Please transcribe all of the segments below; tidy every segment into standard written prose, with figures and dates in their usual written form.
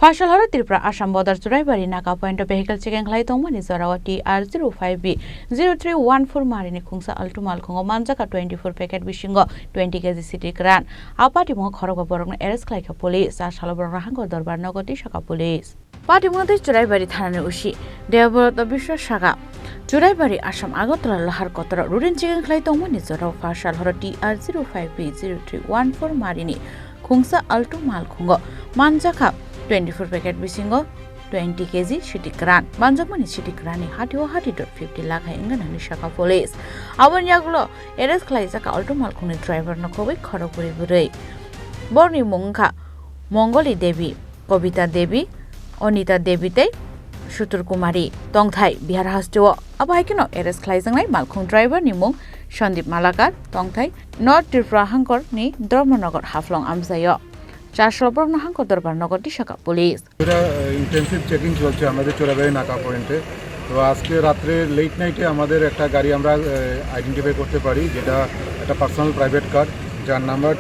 Phasal Horo Tripura-Assam border Churaibari Naka point of vehicle checking Khlaiwi Tongmani Jorao TR05B-0314 Marini Khungsa Alto Malkhungo Manjakha 24 packet Bisingo 20 kg Siddi Kwran Patimungo Khorokba Bohrok arrest Khlaikha police Chasalo Hangkhor Dorbar Nogo Tisakha police Patimungo Churaibari Thanani Ushi Dorbar Bisakha Churaibari Assam Agotla Lahar Kotara Rurin checking Khlaiwi Tongmani Jorao Phasal Horo TR05B-0314 Marini Khungsa Alto Malkhungo Manjakha 24 packet Bisingo 20 kg Siddi Kwran Manjakmani Siddi Kwran hati 50 lakh ingana Tisakha police Awan yagulo arrest Khlaikha Alto Malkhungni driver Nogo Khorokba burei Borni Mungkha Mongoli Devi Kobita Devi Onita Devi te Shutur Kumari Tongthai Bihar Hasto Abaikino arrest Khlaijangnai Malkhung driver ni mung Sandip Malakar Tongthai North Tripura Hangkhor ni Dorbar Haflong Amsayo Chasalo Hangkhor Dorbar Nogo Tisakha police intensive checking চলছে আমাদের চোরাবাড়ি নাকা পয়েন্টে। তো আজকে রাত্রে late নাইটে আমাদের একটা গাড়ি আমরা আইডেন্টিফাই করতে পারি, যেটা একটা পার্সোনাল প্রাইভেট কার, যার নাম্বার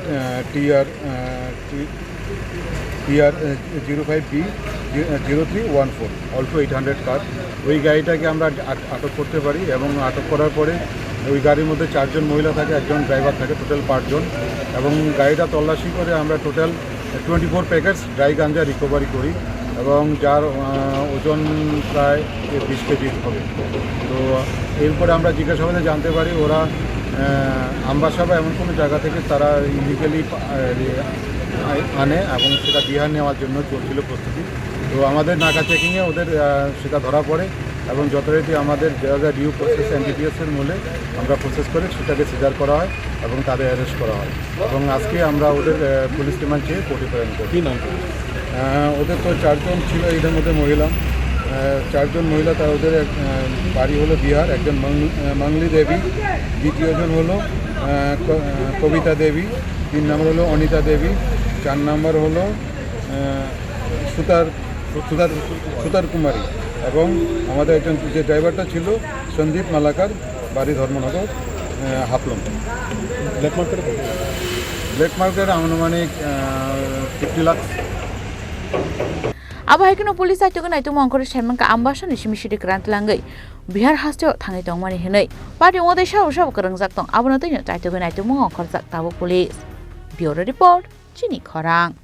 TR05B-0314 Alto 800 কার। ওই গাড়িটাকে আমরা আটক করতে পারি এবং আটক করার পরে ওই গাড়ির মধ্যে 4 জন মহিলা থাকে, একজন ড্রাইভার থাকে, টোটাল 5 জন। এবং গাড়িটা তল্লাশি করে আমরা টোটাল 24 প্যাকেটস ড্রাই গাঞ্জা রিকভারি করি এবং যার ওজন প্রায় 20 কেজি হবে। তো এরপরে আমরা জিজ্ঞাসাবাদে জানতে পারি ওরা আমবাসা বা এমন কোনো জায়গা থেকে তারা ইলিগালি আনে এবং সেটা বিহার নেওয়ার জন্য চলছিল প্রস্তুতি। তো আমাদের নাকা চেকিংয়ে ওদের সেটা ধরা পড়ে এবং যথারীতি আমাদের যা ডিউ প্রসেস NDPS-এর মূলে আমরা প্রসেস করে সেটাকে সিজার করা হয় এবং তাদের অ্যারেস্ট করা হয় এবং আজকে আমরা ওদের পুলিশ রিমান্ড চেয়ে কোর্টে প্রেরণ করি। ওদের তো 4 জন ছিল, এদের মধ্যে মহিলা 4 জন মহিলা, তার ওদের বাড়ি হলো বিহার। একজন মাংলি দেবী, দ্বিতীয় জন হলো কবিতা দেবী, 3 নম্বর হলো অনিতা দেবী, 4 নম্বর হলো সুতার কুমারী এবং আমাদের একজন যে ড্রাইভারটা ছিল সন্দীপ মালাকার, বাড়ি ধর্মনগর হাফলং। ব্ল্যাক মার্কেট আনুমানিক 50 lakh. Abaikino police aitugan aitu Hangkhor Shermanka ambasha ni Siddi Kwran tlangai Bihar Hasto Thangai Tongmani hinai Patimungo de Shao Khorang tong abona tino aitugan aitu Hangkhor jak tabo police. Bureau report Chini Khorang.